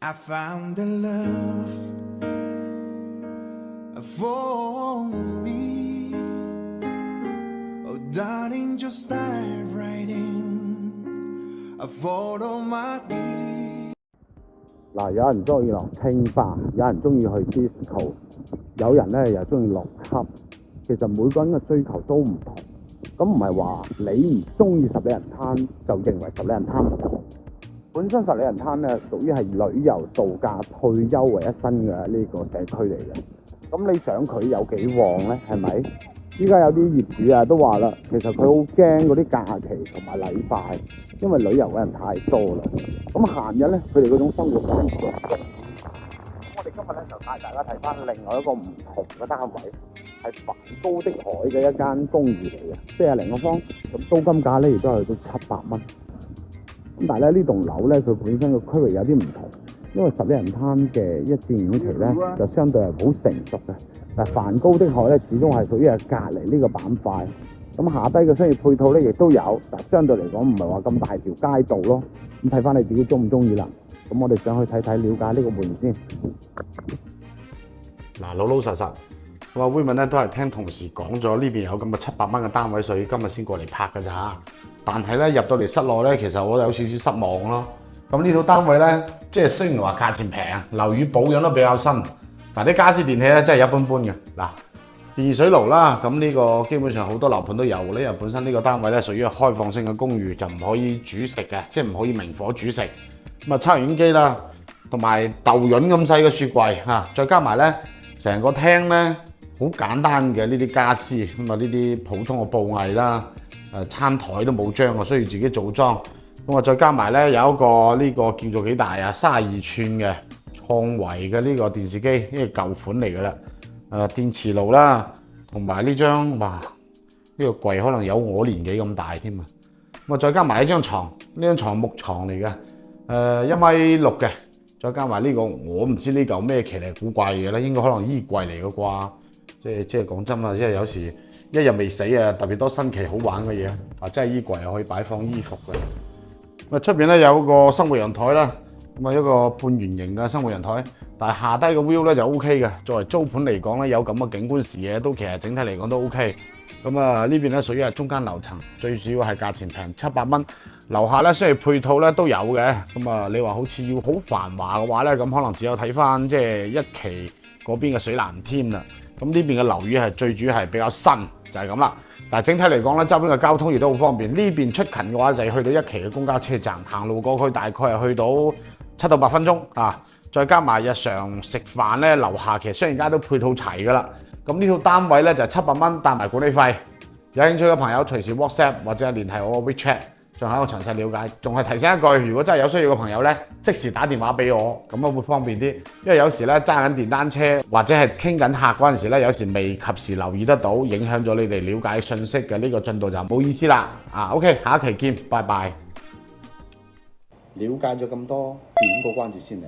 I found the love for me. Oh, darling, just dive right in. I follow my lead. 嗱，有人中意落清化，有人中意去 disco， 有人咧又中意落 club。其實每個人嘅追求都唔同，咁唔係話你唔中意十里人灘就認為十里人灘唔同。本身十里人灘咧屬於係旅遊度假退休為一身嘅呢個社區嚟嘅。咁你想佢有幾旺咧？係咪？依家有啲業主啊都話啦，其實佢好驚嗰啲假期同埋禮拜，因為旅遊嘅人太多啦。咁閒日咧，佢哋嗰種生活方式。我哋今日咧就帶大家睇翻另外一個唔同嘅單位，係梵高的海嘅一間公寓嚟嘅，40個方，咁租金價咧亦都係去到700蚊。咁但係咧呢棟樓咧佢本身個區域有啲唔同，因為十里人灘嘅1至5期咧就相對係好成熟嘅，但係梵高的海咧始終係屬於係隔離呢個板塊。咁下低嘅商業配套咧亦都有，但係相對嚟講唔係話咁大條街道咯。咁睇翻你自己中唔中意啦。咁我哋上去睇睇，了解呢個門先。嗱，老實實，我話 Wilman 咧都係聽同事講咗呢邊有咁嘅700蚊嘅單位，所以今日先過嚟拍㗎咋嚇。但係咧入到嚟室內咧，其實我有少少失望咯。咁呢套單位咧，即係雖然話價錢平，樓宇保養都比較新，但係啲家私電器咧真係一般般嘅。嗱，電熱水爐啦，咁呢個基本上好多樓盤都有咧，因為本身呢個單位咧屬於開放性嘅公寓，就唔可以煮食嘅，即係唔可以明火煮食。咁啊，抽油煙機啦，同埋豆潤咁細嘅雪櫃嚇，再加埋咧成個廳咧好簡單嘅呢啲家私，咁啊呢啲普通嘅布藝啦，餐台都冇張，我需要自己組裝。咁啊再加埋咧有一個呢個叫做幾大啊，32寸嘅創維嘅呢個電視機，呢個舊款嚟㗎啦。電磁爐啦，同埋呢張哇呢個櫃可能有我年紀咁大添啊。咁啊再加埋呢張床，呢張床木床嚟嘅。1.6米嘅，再加埋呢個，我唔知呢嚿咩奇離古怪嘢啦，應該可能衣櫃嚟嘅啩，即係講真啊，即係有時一日未死啊，特別多新奇好玩嘅嘢啊，真係衣櫃又可以擺放衣服嘅。咁啊出邊咧有個生活陽台啦，咁啊一個半圓形嘅生活陽台，但係下低個 view 咧就 O K 嘅，作為租盤嚟講咧有咁嘅景觀視野都其實整體嚟講都 O K。咁啊呢邊咧屬於係中間樓層，最主要係價錢平700蚊，樓下咧雖然配套咧都有嘅，咁啊你話好似要好繁華嘅話咧，咁可能只有睇翻即係1期嗰邊嘅水藍添啦。咁呢邊嘅樓宇係最主要係比較新，就係咁啦。但係整體嚟講咧，周邊嘅交通亦都好方便。呢邊出勤嘅話就係去到1期嘅公交車站，行路過去大概係去到7到8分鐘啊。再加埋日常食飯咧，樓下其實商業街都配套齊㗎啦。咁呢套單位咧就係700蚊，帶埋管理費。有興趣嘅朋友隨時 WhatsApp 或者聯繫我 WeChat， 仲有一個詳細了解。仲係提醒一句，如果真係有需要嘅朋友咧，即時打電話俾我，咁啊會方便啲。因為有時咧揸緊電單車或者係傾緊客嗰陣時咧，有時未及時留意得到，影響咗你哋了解信息嘅呢個進度就冇意思啦。OK， 下一期見，拜拜。了解咗咁多，點個關注先嚟。